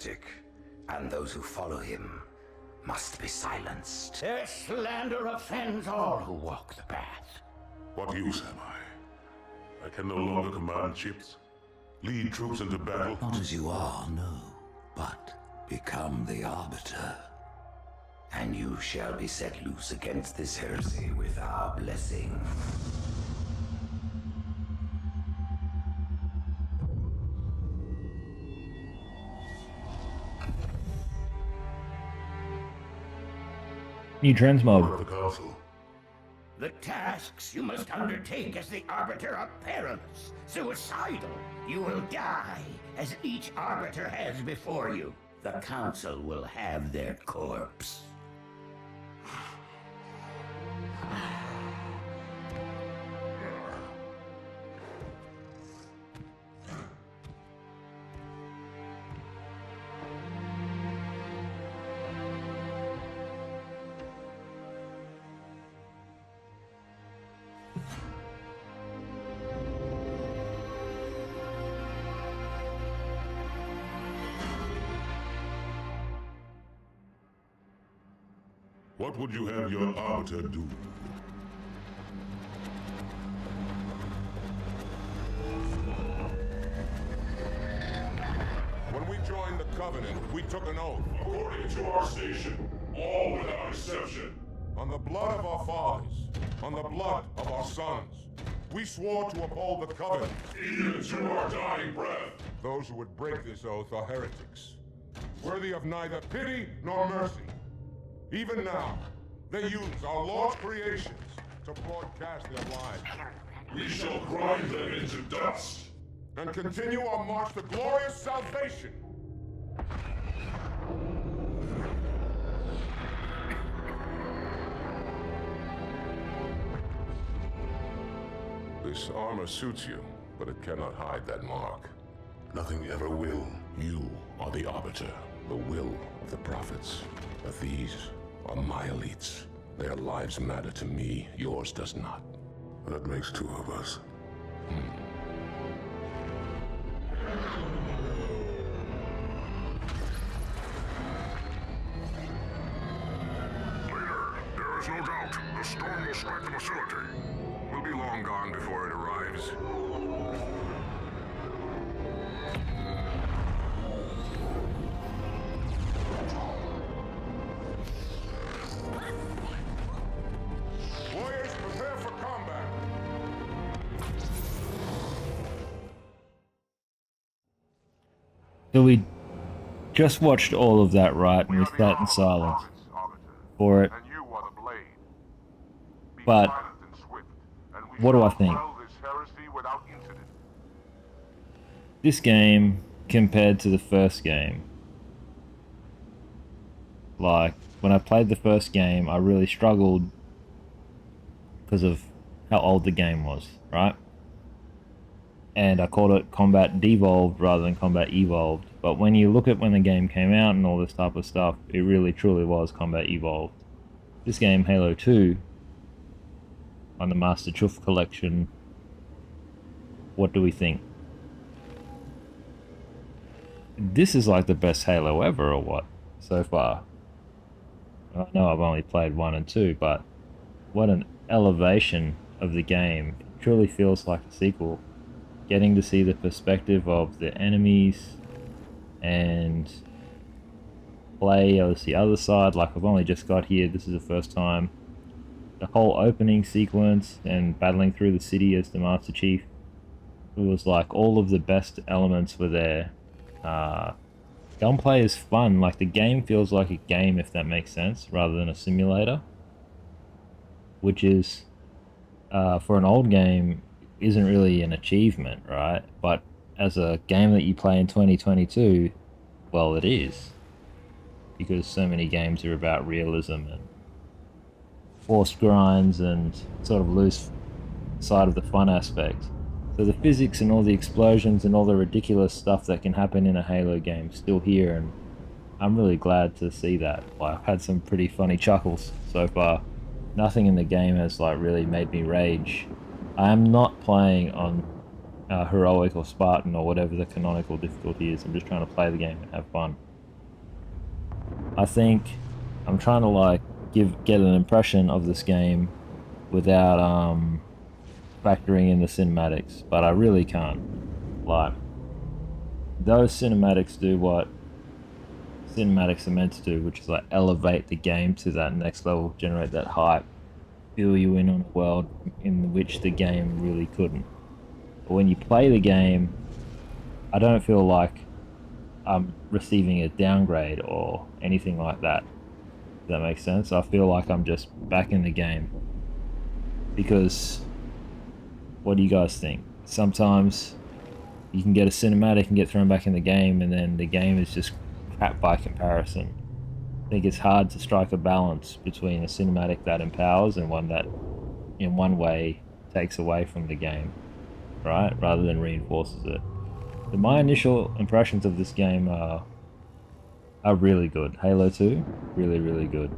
heretic, and those who follow him must be silenced. Their slander offends all who walk the path. What use am I? I can no longer command ships, lead troops into battle. Not as you are, no, but become the Arbiter. And you shall be set loose against this heresy with our blessing. New transmog. Of the castle. The tasks you must undertake as the Arbiter are perilous, suicidal. You will die, as each Arbiter has before you. The Council will have their corpse. What would you have your Arbiter do? When we joined the Covenant, we took an oath. According to our station, all without exception. On the blood of our fathers, on the blood of our sons, we swore to uphold the Covenant. Even to our dying breath. Those who would break this oath are heretics, worthy of neither pity nor mercy. Even now, they use our Lord's creations to broadcast their lies. We shall grind them into dust. And continue our march to glorious salvation. This armor suits you, but it cannot hide that mark. Nothing ever will. You are the Arbiter, the will of the prophets. But these are my elites. Their lives matter to me, yours does not. That makes two of us. Leader, there is no doubt the storm will strike the facility. We'll be long gone before it arrives. Warriors, prepare for combat. So we just watched all of that, right? And we sat in silence for it. And you are the blade. Be But silent and swift, and we what do shall I think? quell this heresy without incident. This game compared to the first game, like when I played the first game, I really struggled because of how old the game was, right? And I called it Combat Devolved rather than Combat Evolved. But when you look at when the game came out and all this type of stuff, it really truly was Combat Evolved. This game, Halo 2, on the Master Chief Collection, what do we think? This is like the best Halo ever, or what, so far? I know I've only played 1 and 2, but what an elevation of the game. It truly feels like a sequel. Getting to see the perspective of the enemies and play as the other side, like I've only just got here, this is the first time. The whole opening sequence and battling through the city as the Master Chief, it was like all of the best elements were there. Gunplay is fun, like the game feels like a game, if that makes sense, rather than a simulator. Which is, for an old game, isn't really an achievement, right? But as a game that you play in 2022, well, it is. Because so many games are about realism and forced grinds and sort of lose sight of the fun aspect. So the physics and all the explosions and all the ridiculous stuff that can happen in a Halo game is still here, and I'm really glad to see that. Like, I've had some pretty funny chuckles so far. Nothing in the game has like really made me rage. I am not playing on Heroic or Spartan or whatever the canonical difficulty is. I'm just trying to play the game and have fun. I think I'm trying to like get an impression of this game without factoring in the cinematics, but I really can't. Like, those cinematics do what cinematics are meant to do, which is like elevate the game to that next level, generate that hype, fill you in on a world in which the game really couldn't. But when you play the game, I don't feel like I'm receiving a downgrade or anything like that. Does that make sense? I feel like I'm just back in the game. Because, what do you guys think? Sometimes you can get a cinematic and get thrown back in the game, and then the game is just crap by comparison. I think it's hard to strike a balance between a cinematic that empowers and one that, in one way, takes away from the game, right? Rather than reinforces it. But my initial impressions of this game are really good. Halo 2, really, really good.